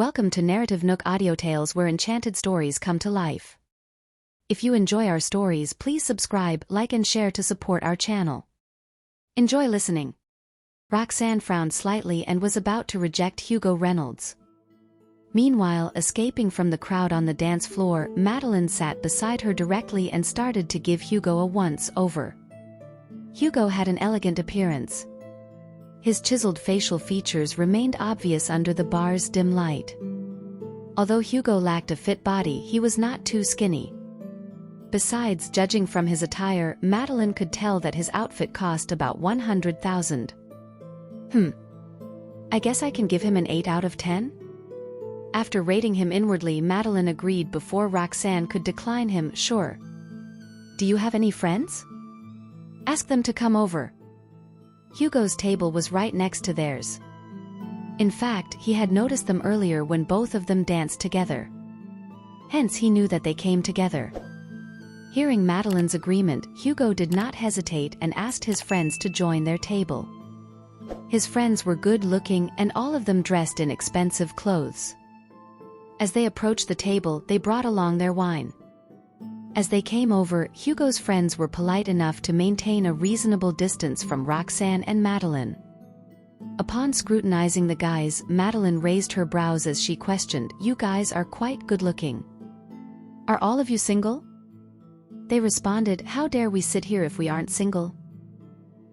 Welcome to NarrativeNook audio tales where enchanted stories come to life. If you enjoy our stories, please subscribe, like and share to support our channel. Enjoy listening. Roxanne frowned slightly and was about to reject Hugo Reynolds. Meanwhile, escaping from the crowd on the dance floor, Madeline sat beside her directly and started to give Hugo a once-over. Hugo had an elegant appearance. His chiseled facial features remained obvious under the bar's dim light. Although Hugo lacked a fit body, he was not too skinny. Besides, judging from his attire, Madeline could tell that his outfit cost about 100,000. I guess I can give him an 8 out of 10? After rating him inwardly, Madeline agreed before Roxanne could decline him. Sure. Do you have any friends? Ask them to come over. Hugo's table was right next to theirs. In fact, he had noticed them earlier when both of them danced together. Hence he knew that they came together. Hearing Madeline's agreement, Hugo did not hesitate and asked his friends to join their table. His friends were good-looking and all of them dressed in expensive clothes. As they approached the table, they brought along their wine. As they came over, Hugo's friends were polite enough to maintain a reasonable distance from Roxanne and Madeline. Upon scrutinizing the guys, Madeline raised her brows as she questioned, "You guys are quite good-looking. Are all of you single?" They responded, "How dare we sit here if we aren't single?"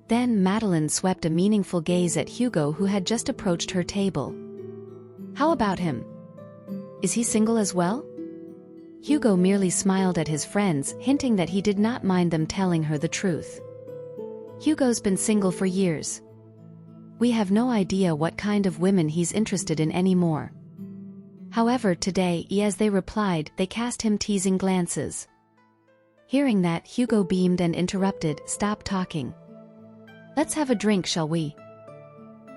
Then Madeline swept a meaningful gaze at Hugo, who had just approached her table. "How about him? Is he single as well?" Hugo merely smiled at his friends, hinting that he did not mind them telling her the truth. "Hugo's been single for years. We have no idea what kind of women he's interested in anymore." However, today, as they replied, they cast him teasing glances. Hearing that, Hugo beamed and interrupted, "Stop talking. Let's have a drink, shall we?"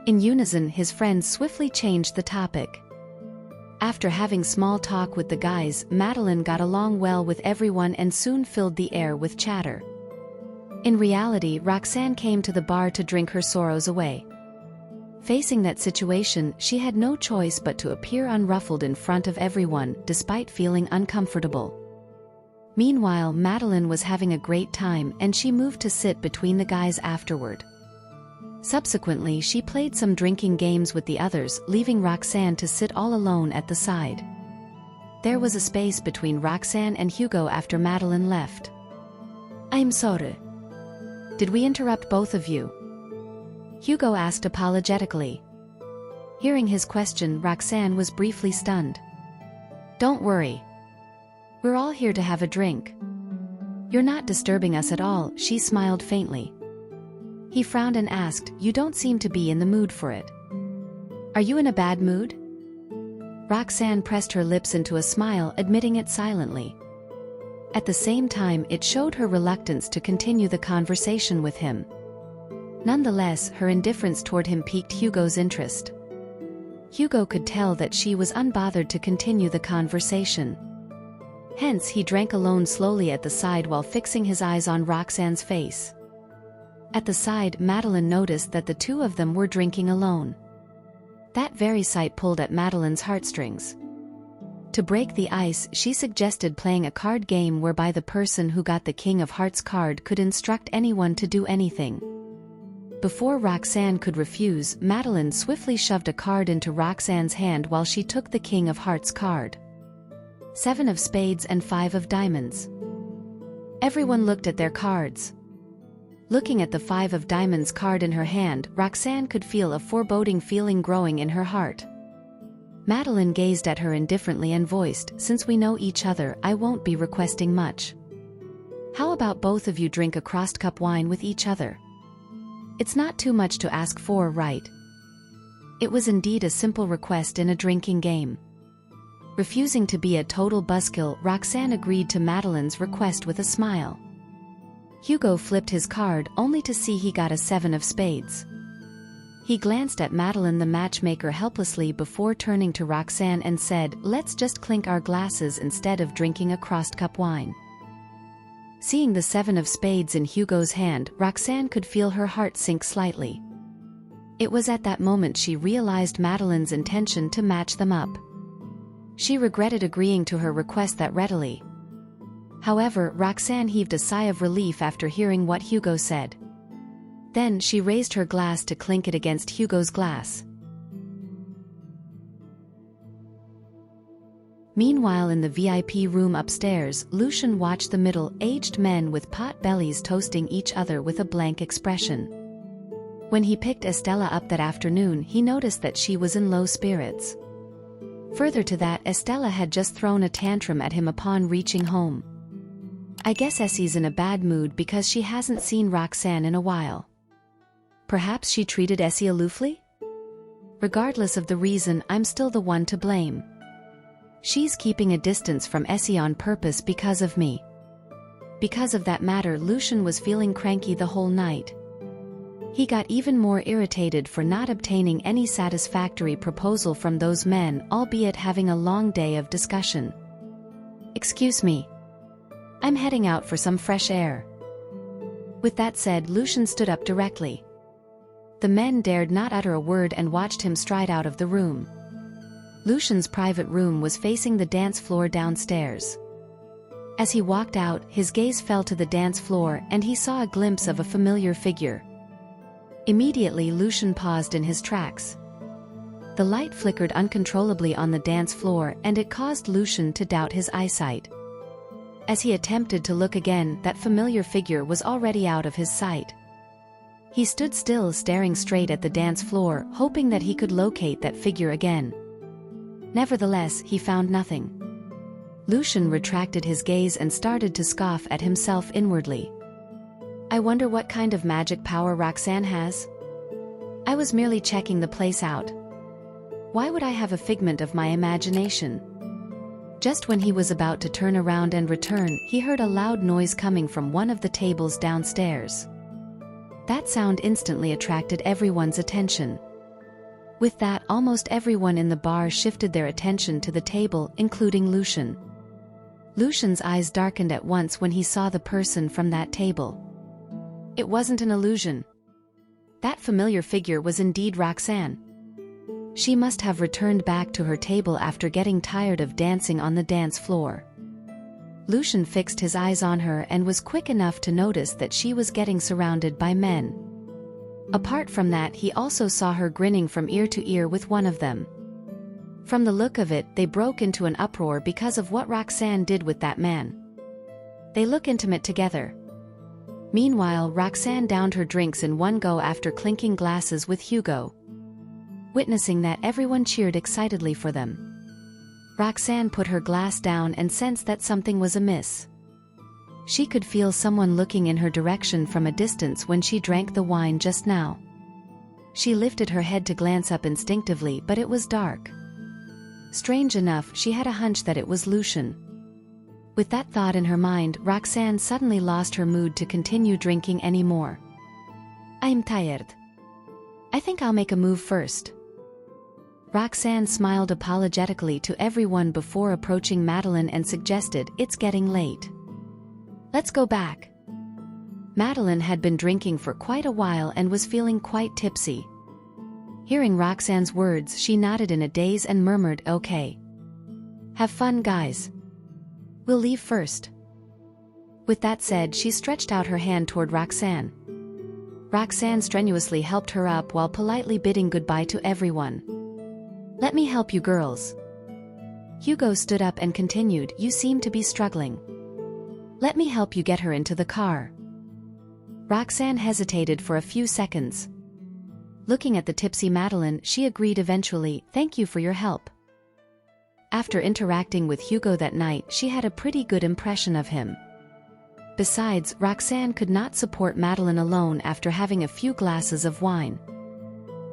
In unison, his friends swiftly changed the topic. After having small talk with the guys, Madeline got along well with everyone and soon filled the air with chatter. In reality, Roxanne came to the bar to drink her sorrows away. Facing that situation, she had no choice but to appear unruffled in front of everyone, despite feeling uncomfortable. Meanwhile, Madeline was having a great time and she moved to sit between the guys afterward. Subsequently, she played some drinking games with the others, leaving Roxanne to sit all alone at the side. There was a space between Roxanne and Hugo after Madeline left. "I'm sorry. Did we interrupt both of you?" Hugo asked apologetically. Hearing his question, Roxanne was briefly stunned. "Don't worry. We're all here to have a drink. You're not disturbing us at all," she smiled faintly. He frowned and asked, "You don't seem to be in the mood for it. Are you in a bad mood?" Roxanne pressed her lips into a smile, admitting it silently. At the same time, it showed her reluctance to continue the conversation with him. Nonetheless, her indifference toward him piqued Hugo's interest. Hugo could tell that she was unbothered to continue the conversation. Hence, he drank alone slowly at the side while fixing his eyes on Roxanne's face. At the side, Madeline noticed that the two of them were drinking alone. That very sight pulled at Madeline's heartstrings. To break the ice, she suggested playing a card game whereby the person who got the King of Hearts card could instruct anyone to do anything. Before Roxanne could refuse, Madeline swiftly shoved a card into Roxanne's hand while she took the King of Hearts card. 7 of spades and 5 of diamonds. Everyone looked at their cards. Looking at the 5 of diamonds card in her hand, Roxanne could feel a foreboding feeling growing in her heart. Madeline gazed at her indifferently and voiced, "Since we know each other, I won't be requesting much. How about both of you drink a crossed cup wine with each other? It's not too much to ask for, right?" It was indeed a simple request in a drinking game. Refusing to be a total buzzkill, Roxanne agreed to Madeline's request with a smile. Hugo flipped his card, only to see he got a 7 of spades. He glanced at Madeline the matchmaker helplessly before turning to Roxanne and said, "Let's just clink our glasses instead of drinking a crossed cup wine." Seeing the 7 of spades in Hugo's hand, Roxanne could feel her heart sink slightly. It was at that moment she realized Madeline's intention to match them up. She regretted agreeing to her request that readily. However, Roxanne heaved a sigh of relief after hearing what Hugo said. Then she raised her glass to clink it against Hugo's glass. Meanwhile, in the VIP room upstairs, Lucian watched the middle-aged men with pot bellies toasting each other with a blank expression. When he picked Estella up that afternoon, he noticed that she was in low spirits. Further to that, Estella had just thrown a tantrum at him upon reaching home. I guess Essie's in a bad mood because she hasn't seen Roxanne in a while. Perhaps she treated Essie aloofly? Regardless of the reason, I'm still the one to blame. She's keeping a distance from Essie on purpose because of me. Because of that matter, Lucian was feeling cranky the whole night. He got even more irritated for not obtaining any satisfactory proposal from those men, albeit having a long day of discussion. Excuse me. I'm heading out for some fresh air. With that said, Lucian stood up directly. The men dared not utter a word and watched him stride out of the room. Lucian's private room was facing the dance floor downstairs. As he walked out, his gaze fell to the dance floor and he saw a glimpse of a familiar figure. Immediately, Lucian paused in his tracks. The light flickered uncontrollably on the dance floor and it caused Lucian to doubt his eyesight. As he attempted to look again, that familiar figure was already out of his sight. He stood still, staring straight at the dance floor, hoping that he could locate that figure again. Nevertheless, he found nothing. Lucian retracted his gaze and started to scoff at himself inwardly. I wonder what kind of magic power Roxanne has? I was merely checking the place out. Why would I have a figment of my imagination? Just when he was about to turn around and return, he heard a loud noise coming from one of the tables downstairs. That sound instantly attracted everyone's attention. With that, almost everyone in the bar shifted their attention to the table, including Lucian. Lucian's eyes darkened at once when he saw the person from that table. It wasn't an illusion. That familiar figure was indeed Roxanne. She must have returned back to her table after getting tired of dancing on the dance floor. Lucian fixed his eyes on her and was quick enough to notice that she was getting surrounded by men. Apart from that, he also saw her grinning from ear to ear with one of them. From the look of it, they broke into an uproar because of what Roxanne did with that man. They look intimate together. Meanwhile, Roxanne downed her drinks in one go after clinking glasses with Hugo. Witnessing that, everyone cheered excitedly for them. Roxanne put her glass down and sensed that something was amiss. She could feel someone looking in her direction from a distance when she drank the wine just now. She lifted her head to glance up instinctively, but it was dark. Strange enough, she had a hunch that it was Lucian. With that thought in her mind, Roxanne suddenly lost her mood to continue drinking anymore. I'm tired. I think I'll make a move first. Roxanne smiled apologetically to everyone before approaching Madeline and suggested, it's getting late. Let's go back. Madeline had been drinking for quite a while and was feeling quite tipsy. Hearing Roxanne's words, she nodded in a daze and murmured, okay. Have fun, guys. We'll leave first. With that said, she stretched out her hand toward Roxanne. Roxanne strenuously helped her up while politely bidding goodbye to everyone. Let me help you girls. Hugo stood up and continued, you seem to be struggling. Let me help you get her into the car. Roxanne hesitated for a few seconds. Looking at the tipsy Madeline, she agreed eventually, thank you for your help. After interacting with Hugo that night, she had a pretty good impression of him. Besides, Roxanne could not support Madeline alone after having a few glasses of wine.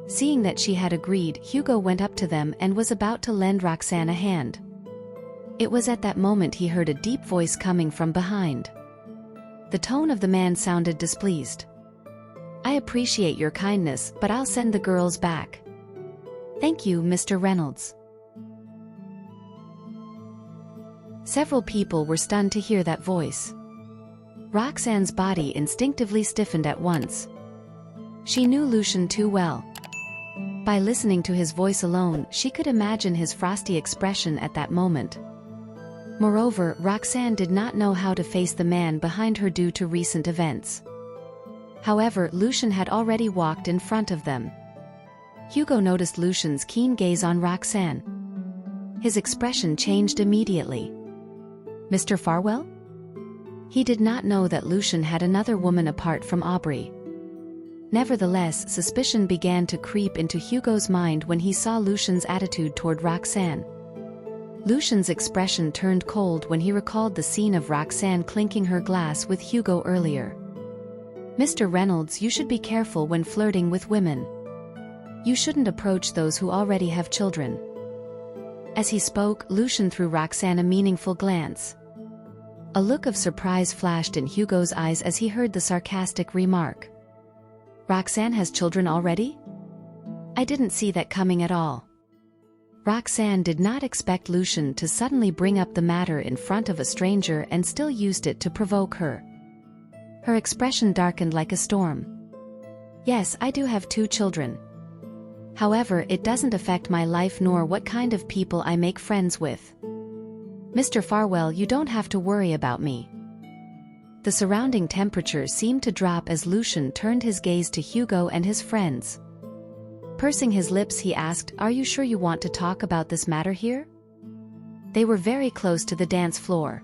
Seeing that she had agreed, Hugo went up to them and was about to lend Roxanne a hand. It was at that moment he heard a deep voice coming from behind. The tone of the man sounded displeased. I appreciate your kindness, but I'll send the girls back. Thank you, Mr. Reynolds. Several people were stunned to hear that voice. Roxanne's body instinctively stiffened at once. She knew Lucian too well. By listening to his voice alone, she could imagine his frosty expression at that moment. Moreover, Roxanne did not know how to face the man behind her due to recent events. However, Lucian had already walked in front of them. Hugo noticed Lucian's keen gaze on Roxanne. His expression changed immediately. "Mr. Farwell?" He did not know that Lucian had another woman apart from Aubrey. Nevertheless, suspicion began to creep into Hugo's mind when he saw Lucian's attitude toward Roxanne. Lucian's expression turned cold when he recalled the scene of Roxanne clinking her glass with Hugo earlier. "Mr. Reynolds, you should be careful when flirting with women. You shouldn't approach those who already have children." As he spoke, Lucian threw Roxanne a meaningful glance. A look of surprise flashed in Hugo's eyes as he heard the sarcastic remark. "Roxanne has children already? I didn't see that coming at all." Roxanne did not expect Lucian to suddenly bring up the matter in front of a stranger and still used it to provoke her. Her expression darkened like a storm. "Yes, I do have 2 children. However, it doesn't affect my life nor what kind of people I make friends with. Mr. Farwell, you don't have to worry about me." The surrounding temperature seemed to drop as Lucian turned his gaze to Hugo and his friends. Pursing his lips, he asked, "Are you sure you want to talk about this matter here?" They were very close to the dance floor.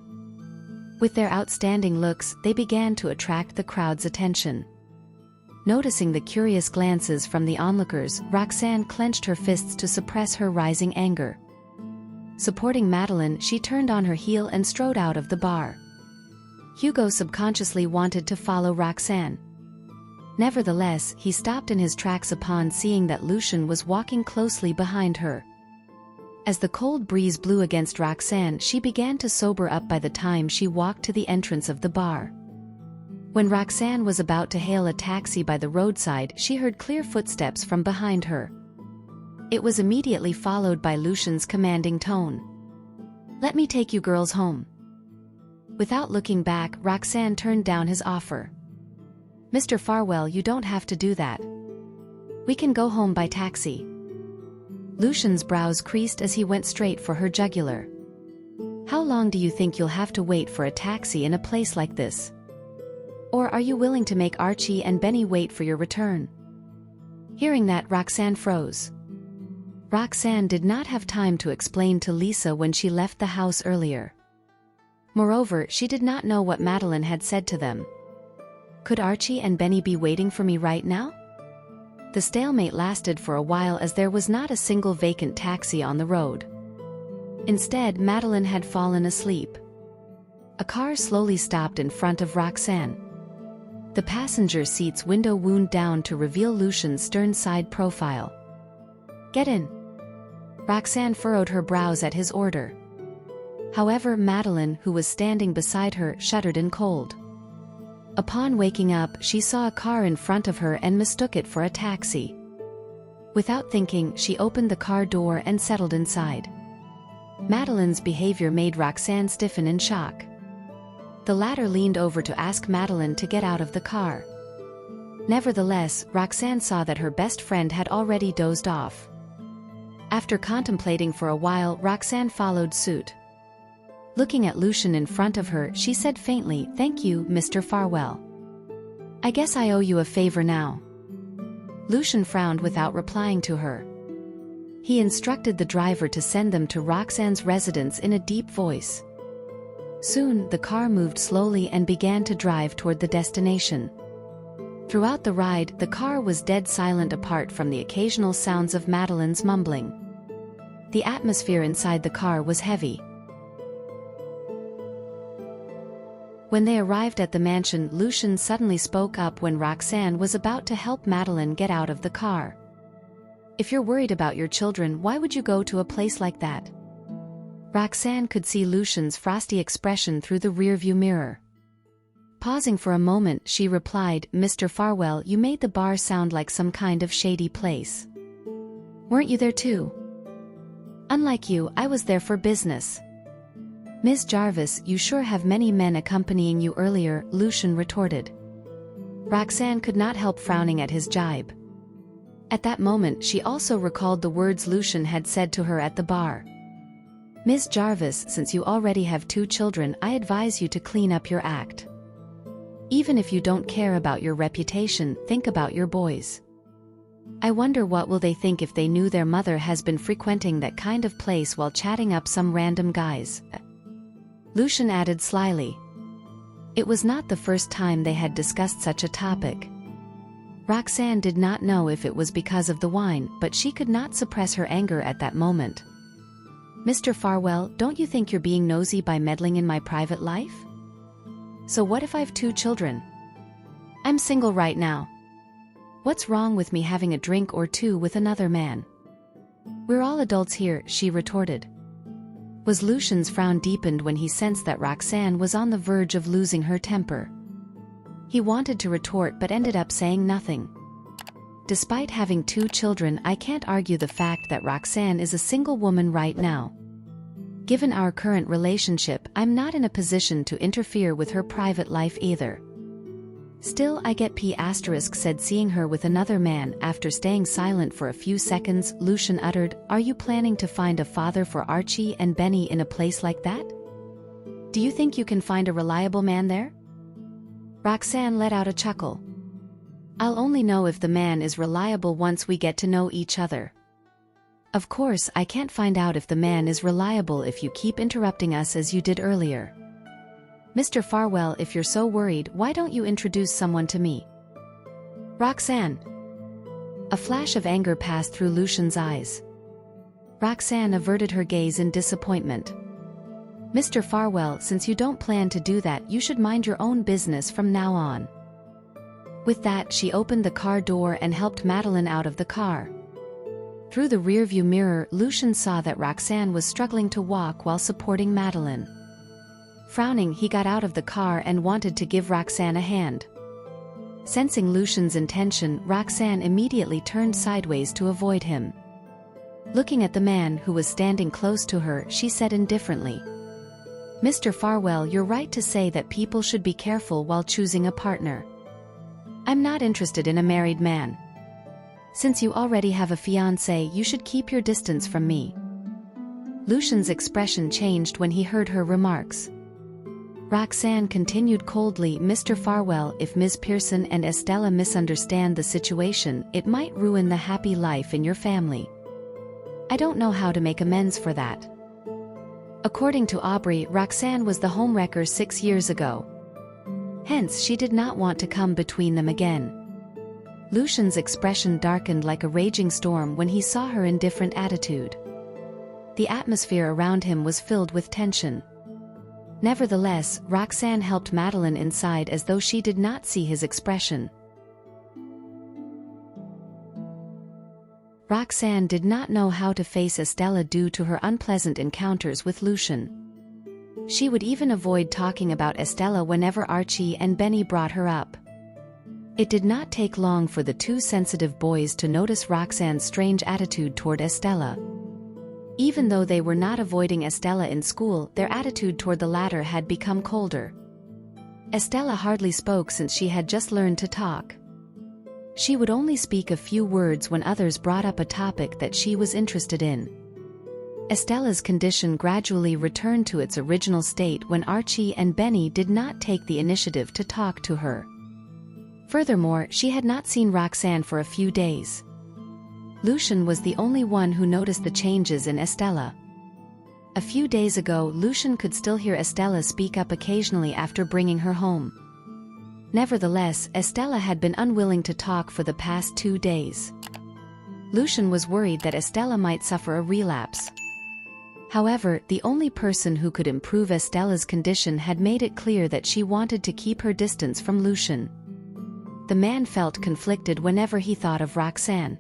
With their outstanding looks, they began to attract the crowd's attention. Noticing the curious glances from the onlookers, Roxanne clenched her fists to suppress her rising anger. Supporting Madeline, she turned on her heel and strode out of the bar. Hugo subconsciously wanted to follow Roxanne. Nevertheless, he stopped in his tracks upon seeing that Lucian was walking closely behind her. As the cold breeze blew against Roxanne, she began to sober up by the time she walked to the entrance of the bar. When Roxanne was about to hail a taxi by the roadside, she heard clear footsteps from behind her. It was immediately followed by Lucian's commanding tone. "Let me take you girls home." Without looking back, Roxanne turned down his offer. "Mr. Farwell, you don't have to do that. We can go home by taxi." Lucian's brows creased as he went straight for her jugular. "How long do you think you'll have to wait for a taxi in a place like this? Or are you willing to make Archie and Benny wait for your return?" Hearing that, Roxanne froze. Roxanne did not have time to explain to Lisa when she left the house earlier. Moreover, she did not know what Madeline had said to them. Could Archie and Benny be waiting for me right now? The stalemate lasted for a while as there was not a single vacant taxi on the road. Instead, Madeline had fallen asleep. A car slowly stopped in front of Roxanne. The passenger seat's window wound down to reveal Lucian's stern side profile. "Get in." Roxanne furrowed her brows at his order. However, Madeline, who was standing beside her, shuddered in cold. Upon waking up, she saw a car in front of her and mistook it for a taxi. Without thinking, she opened the car door and settled inside. Madeline's behavior made Roxanne stiffen in shock. The latter leaned over to ask Madeline to get out of the car. Nevertheless, Roxanne saw that her best friend had already dozed off. After contemplating for a while, Roxanne followed suit. Looking at Lucian in front of her, she said faintly, "Thank you, Mr. Farwell. I guess I owe you a favor now." Lucian frowned without replying to her. He instructed the driver to send them to Roxanne's residence in a deep voice. Soon, the car moved slowly and began to drive toward the destination. Throughout the ride, the car was dead silent apart from the occasional sounds of Madeline's mumbling. The atmosphere inside the car was heavy. When they arrived at the mansion, Lucian suddenly spoke up when Roxanne was about to help Madeline get out of the car. "If you're worried about your children, why would you go to a place like that?" Roxanne could see Lucian's frosty expression through the rearview mirror. Pausing for a moment, she replied, "Mr. Farwell, you made the bar sound like some kind of shady place. Weren't you there too?" "Unlike you, I was there for business." "Ms. Jarvis, you sure have many men accompanying you earlier," Lucian retorted. Roxanne could not help frowning at his jibe. At that moment she also recalled the words Lucian had said to her at the bar. "Miss Jarvis, since you already have 2 children, I advise you to clean up your act. Even if you don't care about your reputation, think about your boys. I wonder what will they think if they knew their mother has been frequenting that kind of place while chatting up some random guys." Lucian added slyly. It was not the first time they had discussed such a topic. Roxanne did not know if it was because of the wine, but she could not suppress her anger at that moment. "Mr. Farwell, don't you think you're being nosy by meddling in my private life? So what if I've 2 children? I'm single right now. What's wrong with me having a drink or 2 with another man? We're all adults here," she retorted. Was Lucian's frown deepened when he sensed that Roxanne was on the verge of losing her temper. He wanted to retort but ended up saying nothing. Despite having 2 children, I can't argue the fact that Roxanne is a single woman right now. Given our current relationship, I'm not in a position to interfere with her private life either. Still, I get P*, said, seeing her with another man. After staying silent for a few seconds, Lucian uttered, "Are you planning to find a father for Archie and Benny in a place like that? Do you think you can find a reliable man there?" Roxanne let out a chuckle. "I'll only know if the man is reliable once we get to know each other. Of course, I can't find out if the man is reliable if you keep interrupting us as you did earlier. Mr. Farwell, if you're so worried, why don't you introduce someone to me?" "Roxanne." A flash of anger passed through Lucian's eyes. Roxanne averted her gaze in disappointment. "Mr. Farwell, since you don't plan to do that, you should mind your own business from now on." With that, she opened the car door and helped Madeline out of the car. Through the rearview mirror, Lucian saw that Roxanne was struggling to walk while supporting Madeline. Frowning, he got out of the car and wanted to give Roxanne a hand. Sensing Lucian's intention, Roxanne immediately turned sideways to avoid him. Looking at the man who was standing close to her, she said indifferently, "Mr. Farwell, you're right to say that people should be careful while choosing a partner. I'm not interested in a married man. Since you already have a fiancé, you should keep your distance from me." Lucian's expression changed when he heard her remarks. Roxanne continued coldly, "Mr. Farwell, if Ms. Pearson and Estella misunderstand the situation, it might ruin the happy life in your family. I don't know how to make amends for that." According to Aubrey, Roxanne was the homewrecker 6 years ago. Hence, she did not want to come between them again. Lucian's expression darkened like a raging storm when he saw her indifferent attitude. The atmosphere around him was filled with tension. Nevertheless, Roxanne helped Madeline inside as though she did not see his expression. Roxanne did not know how to face Estella due to her unpleasant encounters with Lucian. She would even avoid talking about Estella whenever Archie and Benny brought her up. It did not take long for the 2 sensitive boys to notice Roxanne's strange attitude toward Estella. Even though they were not avoiding Estella in school, their attitude toward the latter had become colder. Estella hardly spoke since she had just learned to talk. She would only speak a few words when others brought up a topic that she was interested in. Estella's condition gradually returned to its original state when Archie and Benny did not take the initiative to talk to her. Furthermore, she had not seen Roxanne for a few days. Lucian was the only one who noticed the changes in Estella. A few days ago, Lucian could still hear Estella speak up occasionally after bringing her home. Nevertheless, Estella had been unwilling to talk for the past 2 days. Lucian was worried that Estella might suffer a relapse. However, the only person who could improve Estella's condition had made it clear that she wanted to keep her distance from Lucian. The man felt conflicted whenever he thought of Roxanne.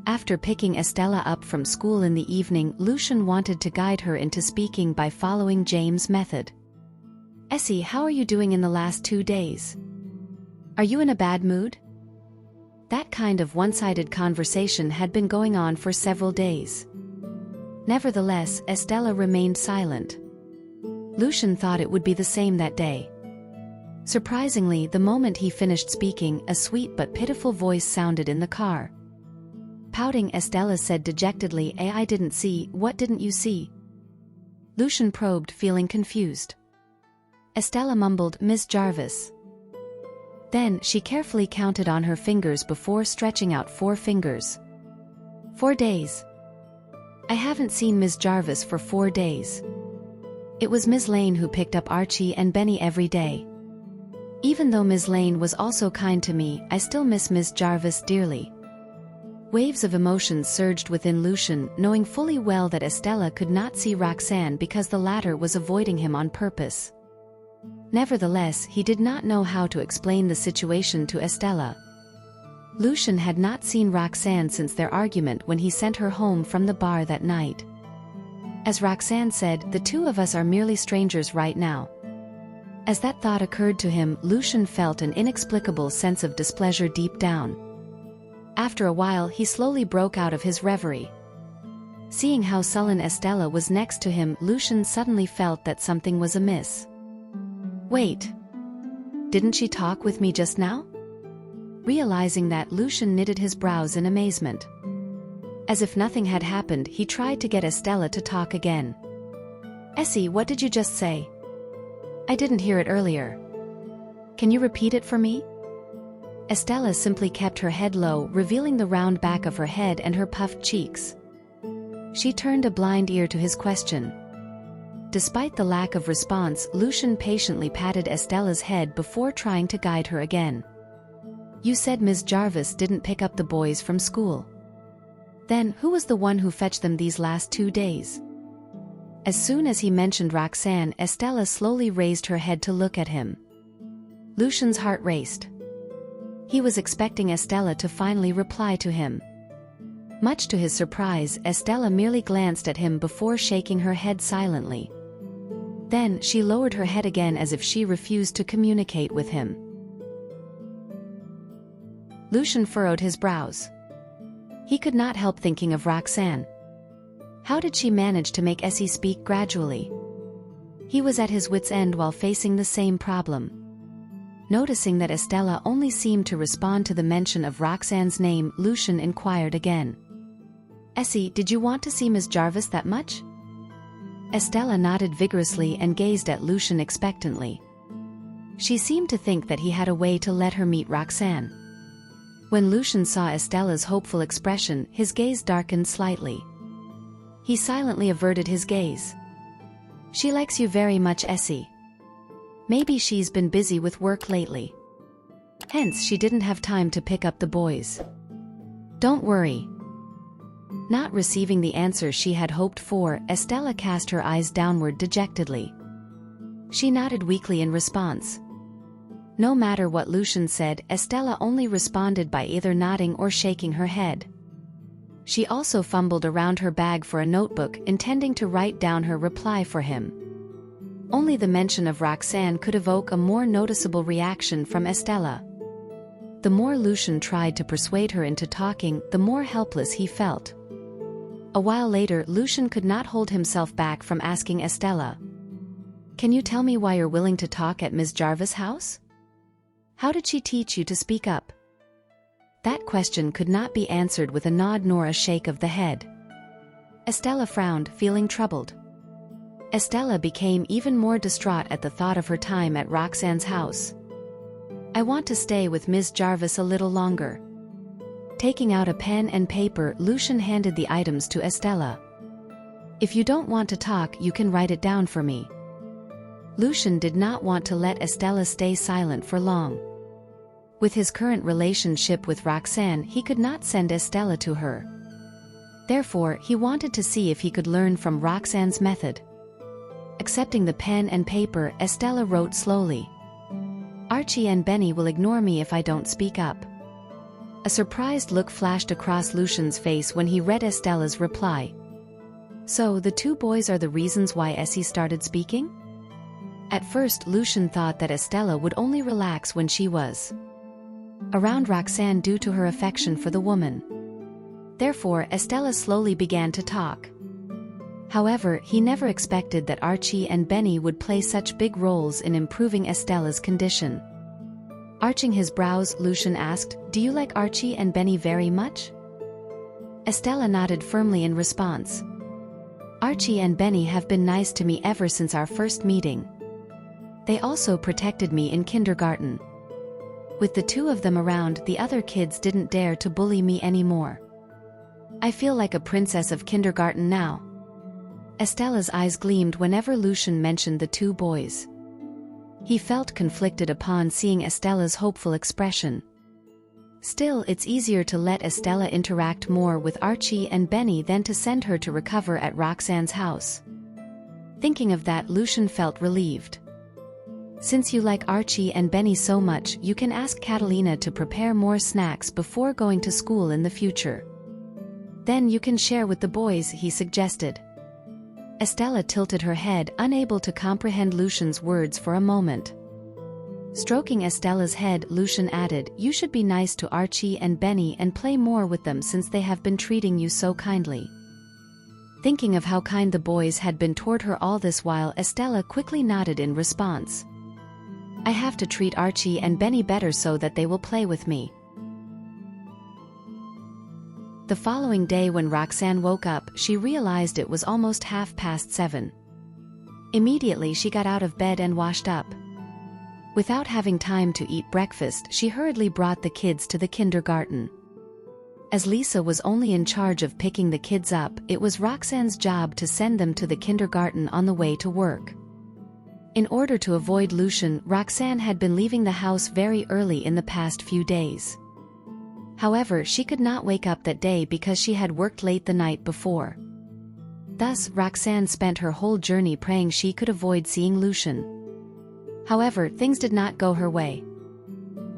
After picking Estella up from school in the evening, Lucian wanted to guide her into speaking by following James' method. "Essie, how are you doing in the last 2 days? Are you in a bad mood?" That kind of one-sided conversation had been going on for several days. Nevertheless, Estella remained silent. Lucian thought it would be the same that day. Surprisingly, the moment he finished speaking, a sweet but pitiful voice sounded in the car. Pouting, Estella said dejectedly, I didn't see. What didn't you see? Lucian probed, feeling confused. Estella mumbled, Miss Jarvis. Then she carefully counted on her fingers before stretching out 4 fingers. 4 days. I haven't seen Miss Jarvis for 4 days. It was Ms. Lane who picked up Archie and Benny every day. Even though Ms. Lane was also kind to me, I still miss Ms. Jarvis dearly. Waves of emotions surged within Lucian, knowing fully well that Estella could not see Roxanne because the latter was avoiding him on purpose. Nevertheless, he did not know how to explain the situation to Estella. Lucian had not seen Roxanne since their argument when he sent her home from the bar that night. As Roxanne said, the two of us are merely strangers right now. As that thought occurred to him, Lucian felt an inexplicable sense of displeasure deep down. After a while, he slowly broke out of his reverie. Seeing how sullen Estella was next to him, Lucian suddenly felt that something was amiss. Wait. Didn't she talk with me just now? Realizing that, Lucian knitted his brows in amazement. As if nothing had happened, he tried to get Estella to talk again. Essie, what did you just say? I didn't hear it earlier. Can you repeat it for me? Estella simply kept her head low, revealing the round back of her head and her puffed cheeks. She turned a blind ear to his question. Despite the lack of response, Lucian patiently patted Estella's head before trying to guide her again. You said Ms. Jarvis didn't pick up the boys from school. Then, who was the one who fetched them these last 2 days? As soon as he mentioned Roxanne, Estella slowly raised her head to look at him. Lucian's heart raced. He was expecting Estella to finally reply to him. Much to his surprise, Estella merely glanced at him before shaking her head silently. Then, she lowered her head again as if she refused to communicate with him. Lucian furrowed his brows. He could not help thinking of Roxanne. How did she manage to make Essie speak gradually? He was at his wit's end while facing the same problem. Noticing that Estella only seemed to respond to the mention of Roxanne's name, Lucian inquired again. Essie, did you want to see Ms. Jarvis that much? Estella nodded vigorously and gazed at Lucian expectantly. She seemed to think that he had a way to let her meet Roxanne. When Lucian saw Estella's hopeful expression, his gaze darkened slightly. He silently averted his gaze. She likes you very much, Essie. Maybe she's been busy with work lately. Hence she didn't have time to pick up the boys. Don't worry. Not receiving the answer she had hoped for, Estella cast her eyes downward dejectedly. She nodded weakly in response. No matter what Lucian said, Estella only responded by either nodding or shaking her head. She also fumbled around her bag for a notebook, intending to write down her reply for him. Only the mention of Roxanne could evoke a more noticeable reaction from Estella. The more Lucian tried to persuade her into talking, the more helpless he felt. A while later, Lucian could not hold himself back from asking Estella, "Can you tell me why you're willing to talk at Ms. Jarvis' house? How did she teach you to speak up?" That question could not be answered with a nod nor a shake of the head. Estella frowned, feeling troubled. Estella became even more distraught at the thought of her time at Roxanne's house. "I want to stay with Ms. Jarvis a little longer." Taking out a pen and paper, Lucian handed the items to Estella. "If you don't want to talk, you can write it down for me." Lucian did not want to let Estella stay silent for long. With his current relationship with Roxanne, he could not send Estella to her. Therefore, he wanted to see if he could learn from Roxanne's method. Accepting the pen and paper, Estella wrote slowly. "Archie and Benny will ignore me if I don't speak up." A surprised look flashed across Lucian's face when he read Estella's reply. So, the two boys are the reasons why Essie started speaking? At first, Lucian thought that Estella would only relax when she was around Roxanne due to her affection for the woman. Therefore, Estella slowly began to talk. However, he never expected that Archie and Benny would play such big roles in improving Estella's condition. Arching his brows, Lucian asked, "Do you like Archie and Benny very much?" Estella nodded firmly in response. Archie and Benny have been nice to me ever since our first meeting. They also protected me in kindergarten. With the two of them around, the other kids didn't dare to bully me anymore. I feel like a princess of kindergarten now. Estella's eyes gleamed whenever Lucian mentioned the two boys. He felt conflicted upon seeing Estella's hopeful expression. Still, it's easier to let Estella interact more with Archie and Benny than to send her to recover at Roxanne's house. Thinking of that, Lucian felt relieved. Since you like Archie and Benny so much, you can ask Catalina to prepare more snacks before going to school in the future. Then you can share with the boys, he suggested. Estella tilted her head, unable to comprehend Lucian's words for a moment. Stroking Estella's head, Lucian added, "You should be nice to Archie and Benny and play more with them since they have been treating you so kindly." Thinking of how kind the boys had been toward her all this while, Estella quickly nodded in response. "I have to treat Archie and Benny better so that they will play with me." The following day when Roxanne woke up, she realized it was almost 7:30. Immediately she got out of bed and washed up. Without having time to eat breakfast, she hurriedly brought the kids to the kindergarten. As Lisa was only in charge of picking the kids up, it was Roxanne's job to send them to the kindergarten on the way to work. In order to avoid Lucian, Roxanne had been leaving the house very early in the past few days. However, she could not wake up that day because she had worked late the night before. Thus, Roxanne spent her whole journey praying she could avoid seeing Lucian. However, things did not go her way.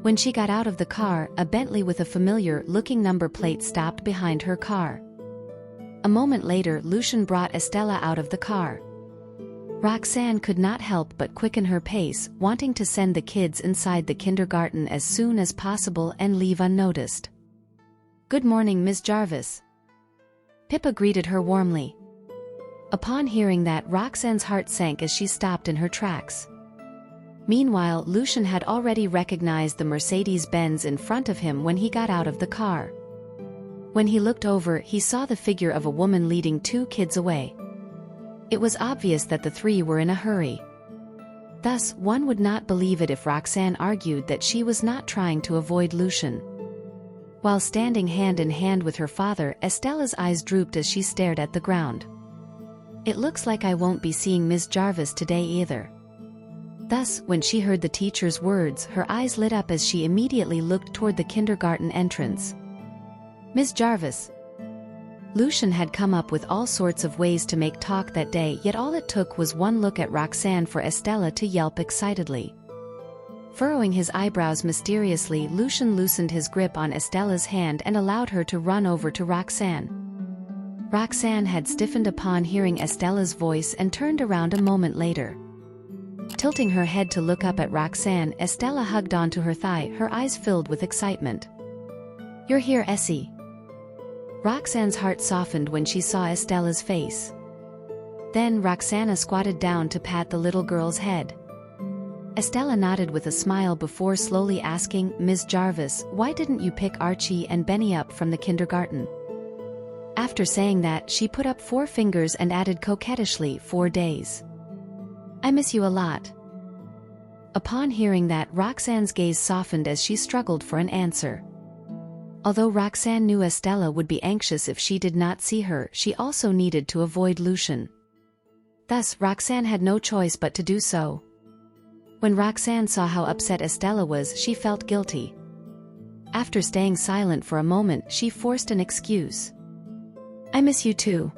When she got out of the car, a Bentley with a familiar-looking number plate stopped behind her car. A moment later, Lucian brought Estella out of the car. Roxanne could not help but quicken her pace, wanting to send the kids inside the kindergarten as soon as possible and leave unnoticed. "Good morning, Miss Jarvis." Pippa greeted her warmly. Upon hearing that, Roxanne's heart sank as she stopped in her tracks. Meanwhile, Lucian had already recognized the Mercedes-Benz in front of him when he got out of the car. When he looked over, he saw the figure of a woman leading two kids away. It was obvious that the three were in a hurry. Thus, one would not believe it if Roxanne argued that she was not trying to avoid Lucian. While standing hand in hand with her father, Estella's eyes drooped as she stared at the ground. "It looks like I won't be seeing Miss Jarvis today either." Thus, when she heard the teacher's words, her eyes lit up as she immediately looked toward the kindergarten entrance. "Miss Jarvis." Lucian had come up with all sorts of ways to make talk that day, yet all it took was one look at Roxanne for Estella to yelp excitedly. Furrowing his eyebrows mysteriously, Lucian loosened his grip on Estella's hand and allowed her to run over to Roxanne. Roxanne had stiffened upon hearing Estella's voice and turned around a moment later. Tilting her head to look up at Roxanne, Estella hugged onto her thigh, her eyes filled with excitement. "You're here, Essie." Roxanne's heart softened when she saw Estella's face. Then Roxana squatted down to pat the little girl's head. Estella nodded with a smile before slowly asking, "Miss Jarvis, why didn't you pick Archie and Benny up from the kindergarten?" After saying that, she put up 4 fingers and added coquettishly, 4 days. "I miss you a lot." Upon hearing that, Roxanne's gaze softened as she struggled for an answer. Although Roxanne knew Estella would be anxious if she did not see her, she also needed to avoid Lucian. Thus, Roxanne had no choice but to do so. When Roxanne saw how upset Estella was, she felt guilty. After staying silent for a moment, she forced an excuse. "I miss you too.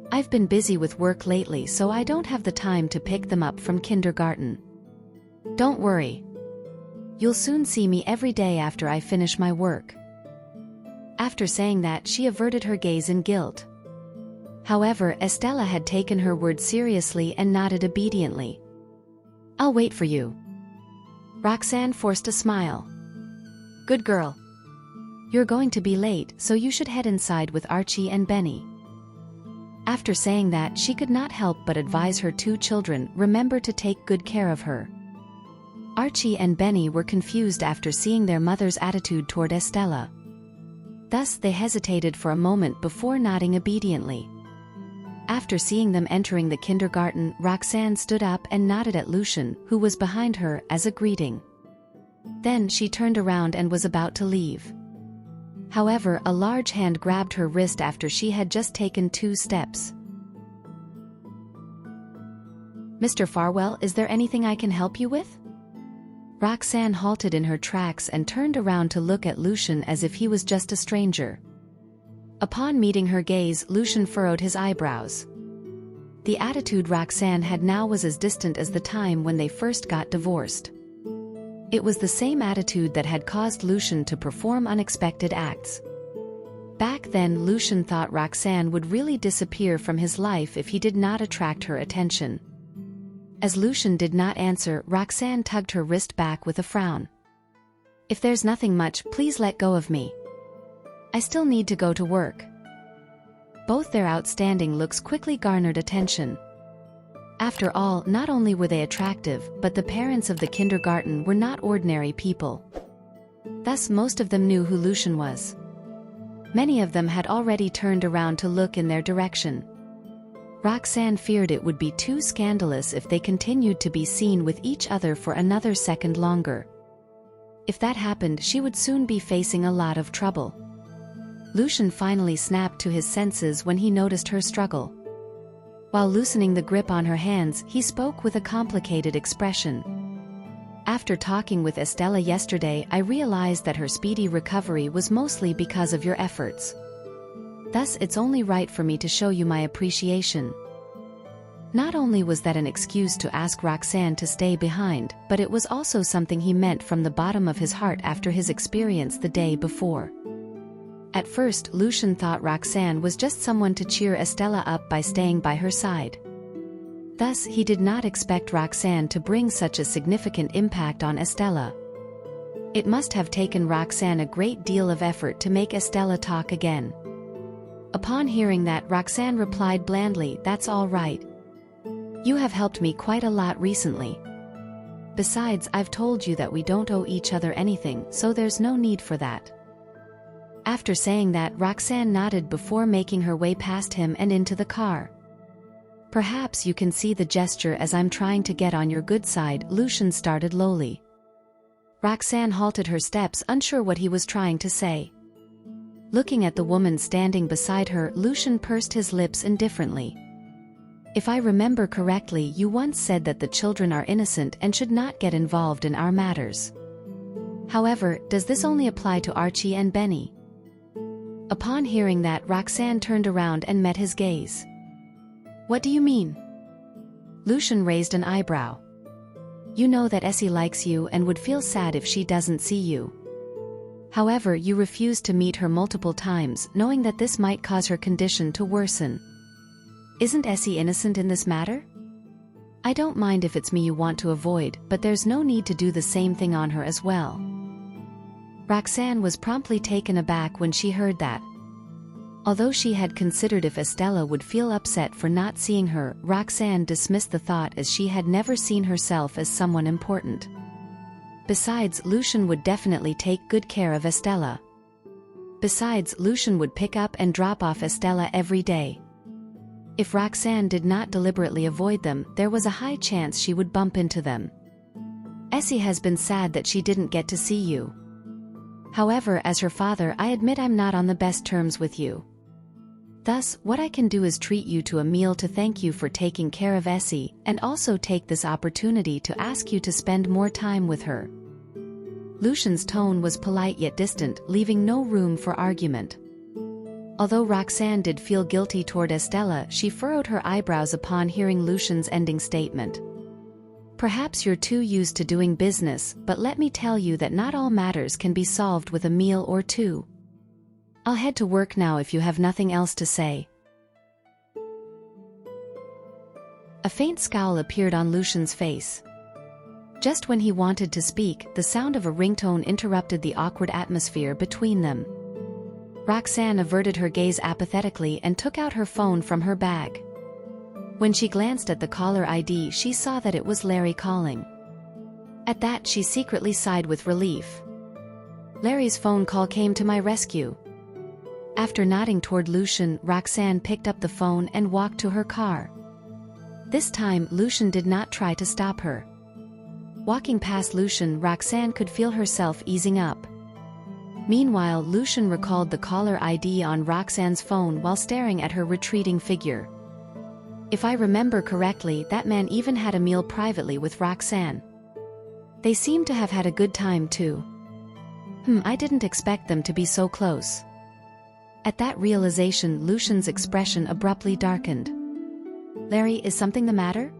I've been busy with work lately, so I don't have the time to pick them up from kindergarten. Don't worry. You'll soon see me every day after I finish my work." After saying that, she averted her gaze in guilt. However, Estella had taken her words seriously and nodded obediently. "I'll wait for you." Roxanne forced a smile. "Good girl. You're going to be late, so you should head inside with Archie and Benny." After saying that, she could not help but advise her 2 children, remember to take good care of her. Archie and Benny were confused after seeing their mother's attitude toward Estella. Thus they hesitated for a moment before nodding obediently. After seeing them entering the kindergarten, Roxanne stood up and nodded at Lucian, who was behind her, as a greeting. Then she turned around and was about to leave. However, a large hand grabbed her wrist after she had just taken 2 steps. "Mr. Farwell, is there anything I can help you with?" Roxanne halted in her tracks and turned around to look at Lucian as if he was just a stranger. Upon meeting her gaze, Lucian furrowed his eyebrows. The attitude Roxanne had now was as distant as the time when they first got divorced. It was the same attitude that had caused Lucian to perform unexpected acts. Back then, Lucian thought Roxanne would really disappear from his life if he did not attract her attention. As Lucian did not answer, Roxanne tugged her wrist back with a frown. "If there's nothing much, please let go of me. I still need to go to work." Both their outstanding looks quickly garnered attention. After all, not only were they attractive, but the parents of the kindergarten were not ordinary people. Thus most of them knew who Lucian was. Many of them had already turned around to look in their direction. Roxanne feared it would be too scandalous if they continued to be seen with each other for another second longer. If that happened, she would soon be facing a lot of trouble. Lucian finally snapped to his senses when he noticed her struggle. While loosening the grip on her hands, he spoke with a complicated expression. "After talking with Estella yesterday, I realized that her speedy recovery was mostly because of your efforts. Thus it's only right for me to show you my appreciation." Not only was that an excuse to ask Roxanne to stay behind, but it was also something he meant from the bottom of his heart after his experience the day before. At first, Lucian thought Roxanne was just someone to cheer Estella up by staying by her side. Thus, he did not expect Roxanne to bring such a significant impact on Estella. It must have taken Roxanne a great deal of effort to make Estella talk again. Upon hearing that, Roxanne replied blandly, "That's all right. You have helped me quite a lot recently. Besides, I've told you that we don't owe each other anything, so there's no need for that." After saying that, Roxanne nodded before making her way past him and into the car. "Perhaps you can see the gesture as I'm trying to get on your good side," Lucian started lowly. Roxanne halted her steps, unsure what he was trying to say. Looking at the woman standing beside her, Lucian pursed his lips indifferently. "If I remember correctly, you once said that the children are innocent and should not get involved in our matters. However, does this only apply to Archie and Benny?" Upon hearing that, Roxanne turned around and met his gaze. "What do you mean?" Lucian raised an eyebrow. "You know that Essie likes you and would feel sad if she doesn't see you. However, you refused to meet her multiple times, knowing that this might cause her condition to worsen. Isn't Essie innocent in this matter? I don't mind if it's me you want to avoid, but there's no need to do the same thing on her as well." Roxanne was promptly taken aback when she heard that. Although she had considered if Estella would feel upset for not seeing her, Roxanne dismissed the thought as she had never seen herself as someone important. Besides, Lucian would definitely take good care of Estella. Besides, Lucian would pick up and drop off Estella every day. If Roxanne did not deliberately avoid them, there was a high chance she would bump into them. "Essie has been sad that she didn't get to see you. However, as her father, I admit I'm not on the best terms with you. Thus, what I can do is treat you to a meal to thank you for taking care of Essie, and also take this opportunity to ask you to spend more time with her." Lucian's tone was polite yet distant, leaving no room for argument. Although Roxanne did feel guilty toward Estella, she furrowed her eyebrows upon hearing Lucian's ending statement. "Perhaps you're too used to doing business, but let me tell you that not all matters can be solved with a meal or two. I'll head to work now if you have nothing else to say." A faint scowl appeared on Lucian's face. Just when he wanted to speak, the sound of a ringtone interrupted the awkward atmosphere between them. Roxanne averted her gaze apathetically and took out her phone from her bag. When she glanced at the caller ID, she saw that it was Larry calling. At that, she secretly sighed with relief. "Larry's phone call came to my rescue. After nodding toward Lucian, Roxanne picked up the phone and walked to her car. This time, Lucian did not try to stop her. Walking past Lucian, Roxanne could feel herself easing up. Meanwhile, Lucian recalled the caller ID on Roxanne's phone while staring at her retreating figure. If I remember correctly, that man even had a meal privately with Roxanne. They seemed to have had a good time too. I didn't expect them to be so close. At that realization, Lucian's expression abruptly darkened. Larry, is something the matter?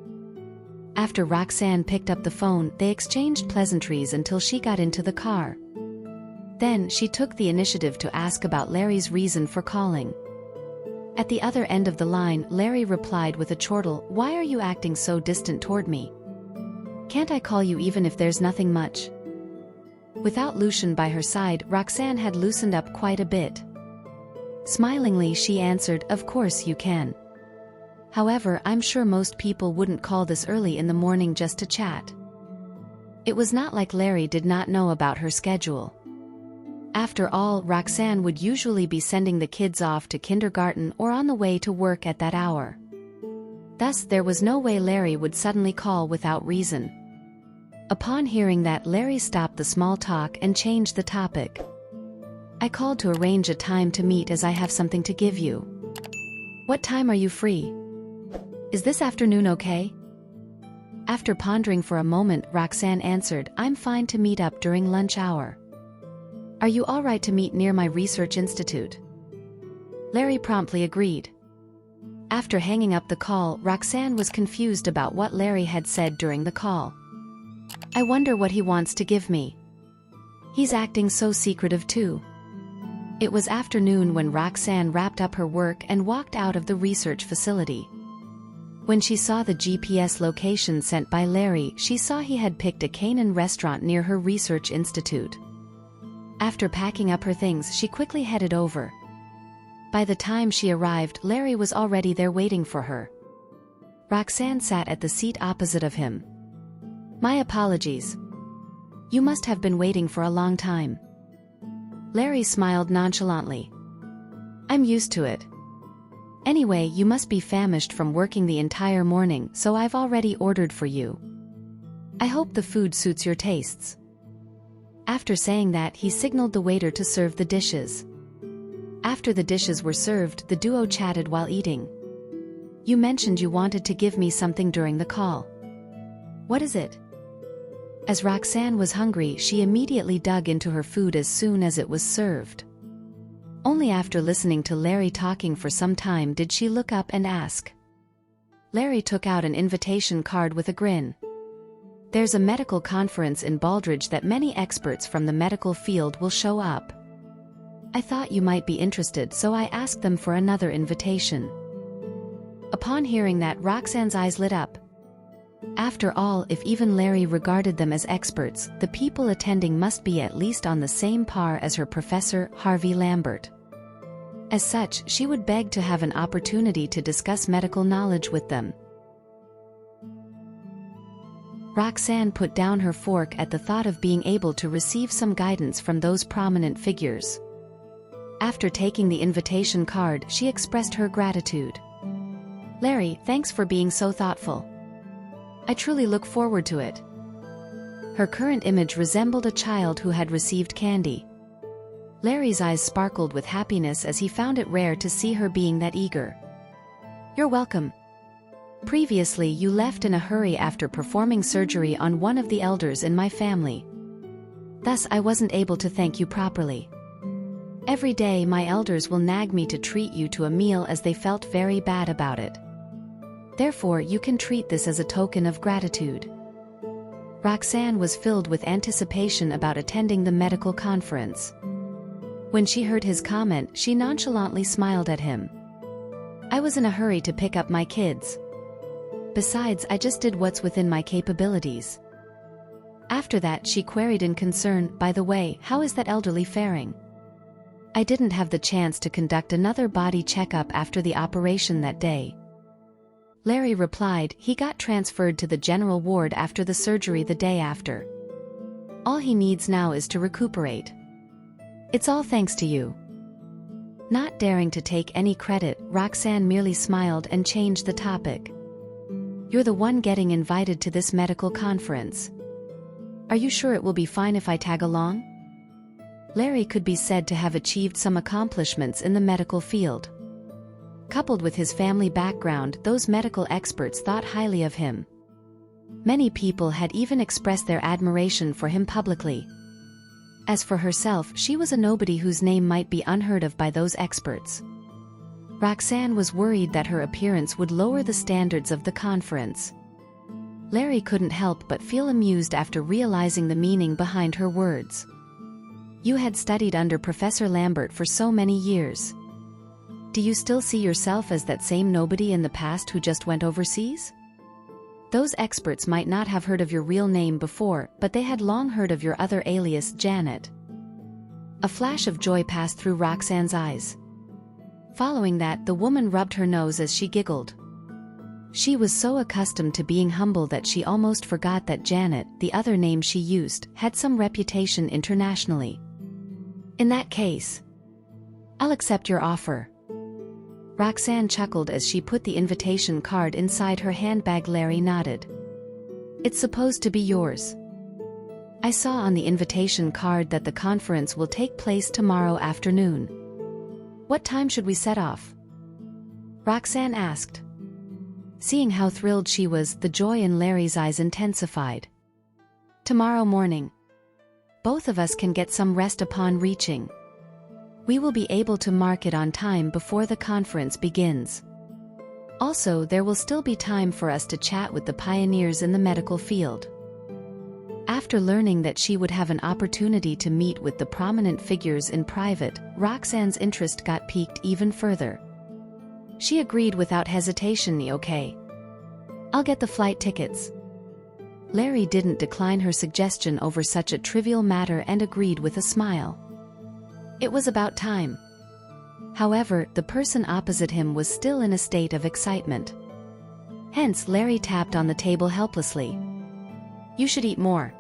After Roxanne picked up the phone, they exchanged pleasantries until she got into the car. Then, she took the initiative to ask about Larry's reason for calling. At the other end of the line, Larry replied with a chortle, "Why are you acting so distant toward me? Can't I call you even if there's nothing much?" Without Lucian by her side, Roxanne had loosened up quite a bit. Smilingly, she answered, "Of course you can. However, I'm sure most people wouldn't call this early in the morning just to chat." It was not like Larry did not know about her schedule. After all, Roxanne would usually be sending the kids off to kindergarten or on the way to work at that hour. Thus, there was no way Larry would suddenly call without reason. Upon hearing that, Larry stopped the small talk and changed the topic. "I called to arrange a time to meet as I have something to give you. What time are you free? Is this afternoon okay?" After pondering for a moment, Roxanne answered, "I'm fine to meet up during lunch hour. Are you all right to meet near my research institute?" Larry promptly agreed. After hanging up the call, Roxanne was confused about what Larry had said during the call. "I wonder what he wants to give me. He's acting so secretive too." It was afternoon when Roxanne wrapped up her work and walked out of the research facility. When she saw the GPS location sent by Larry, she saw he had picked a Canaan restaurant near her research institute. After packing up her things, she quickly headed over. By the time she arrived, Larry was already there waiting for her. Roxanne sat at the seat opposite of him. "My apologies. You must have been waiting for a long time." Larry smiled nonchalantly. "I'm used to it. Anyway, you must be famished from working the entire morning, so I've already ordered for you. I hope the food suits your tastes." After saying that, he signaled the waiter to serve the dishes. After the dishes were served, the duo chatted while eating. "You mentioned you wanted to give me something during the call. What is it?" As Roxanne was hungry, she immediately dug into her food as soon as it was served. Only after listening to Larry talking for some time did she look up and ask. Larry took out an invitation card with a grin. "There's a medical conference in Baldridge that many experts from the medical field will show up. I thought you might be interested, so I asked them for another invitation." Upon hearing that, Roxanne's eyes lit up. After all, if even Larry regarded them as experts, the people attending must be at least on the same par as her professor, Harvey Lambert. As such, she would beg to have an opportunity to discuss medical knowledge with them. Roxanne put down her fork at the thought of being able to receive some guidance from those prominent figures. After taking the invitation card, she expressed her gratitude. "Larry, thanks for being so thoughtful. I truly look forward to it." Her current image resembled a child who had received candy. Larry's eyes sparkled with happiness as he found it rare to see her being that eager. "You're welcome. Previously, you left in a hurry after performing surgery on one of the elders in my family. Thus, I wasn't able to thank you properly. Every day my elders will nag me to treat you to a meal as they felt very bad about it. Therefore, you can treat this as a token of gratitude." Roxanne was filled with anticipation about attending the medical conference. When she heard his comment, she nonchalantly smiled at him. "I was in a hurry to pick up my kids. Besides, I just did what's within my capabilities." After that, she queried in concern, "By the way, how is that elderly faring? I didn't have the chance to conduct another body checkup after the operation that day." Larry replied, "He got transferred to the general ward after the surgery the day after. All he needs now is to recuperate. It's all thanks to you." Not daring to take any credit, Roxanne merely smiled and changed the topic. You're the one getting invited to this medical conference. Are you sure it will be fine if I tag along? Larry could be said to have achieved some accomplishments in the medical field. Coupled with his family background, those medical experts thought highly of him. Many people had even expressed their admiration for him publicly. As for herself, she was a nobody whose name might be unheard of by those experts. Roxanne was worried that her appearance would lower the standards of the conference. Larry couldn't help but feel amused after realizing the meaning behind her words. You had studied under Professor Lambert for so many years. Do you still see yourself as that same nobody in the past who just went overseas? Those experts might not have heard of your real name before, but they had long heard of your other alias, Janet. A flash of joy passed through Roxanne's eyes. Following that, the woman rubbed her nose as she giggled. She was so accustomed to being humble that she almost forgot that Janet, the other name she used, had some reputation internationally. In that case, I'll accept your offer. Roxanne chuckled as she put the invitation card inside her handbag. Larry nodded. It's supposed to be yours. I saw on the invitation card that the conference will take place tomorrow afternoon. What time should we set off? Roxanne asked. Seeing how thrilled she was, the joy in Larry's eyes intensified. Tomorrow morning. Both of us can get some rest upon reaching. We will be able to mark it on time before the conference begins. Also, there will still be time for us to chat with the pioneers in the medical field. After learning that she would have an opportunity to meet with the prominent figures in private, Roxanne's interest got piqued even further. She agreed without hesitation. Okay. I'll get the flight tickets. Larry didn't decline her suggestion over such a trivial matter and agreed with a smile. It was about time. However, the person opposite him was still in a state of excitement. Hence, Larry tapped on the table helplessly. You should eat more.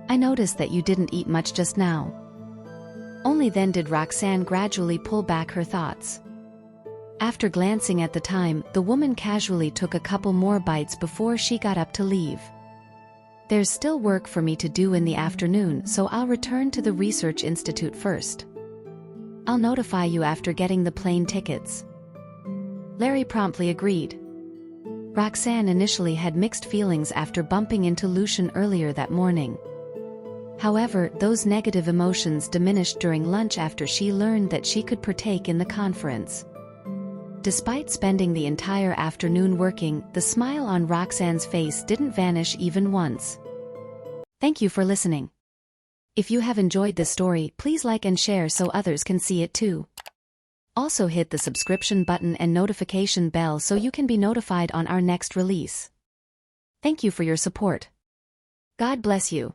I noticed that you didn't eat much just now. Only then did Roxanne gradually pull back her thoughts. After glancing at the time, the woman casually took a couple more bites before she got up to leave. There's still work for me to do in the afternoon, so I'll return to the research institute first. I'll notify you after getting the plane tickets. Larry promptly agreed. Roxanne initially had mixed feelings after bumping into Lucian earlier that morning. However, those negative emotions diminished during lunch after she learned that she could partake in the conference. Despite spending the entire afternoon working, the smile on Roxanne's face didn't vanish even once. Thank you for listening. If you have enjoyed this story, please like and share so others can see it too. Also hit the subscription button and notification bell so you can be notified on our next release. Thank you for your support. God bless you.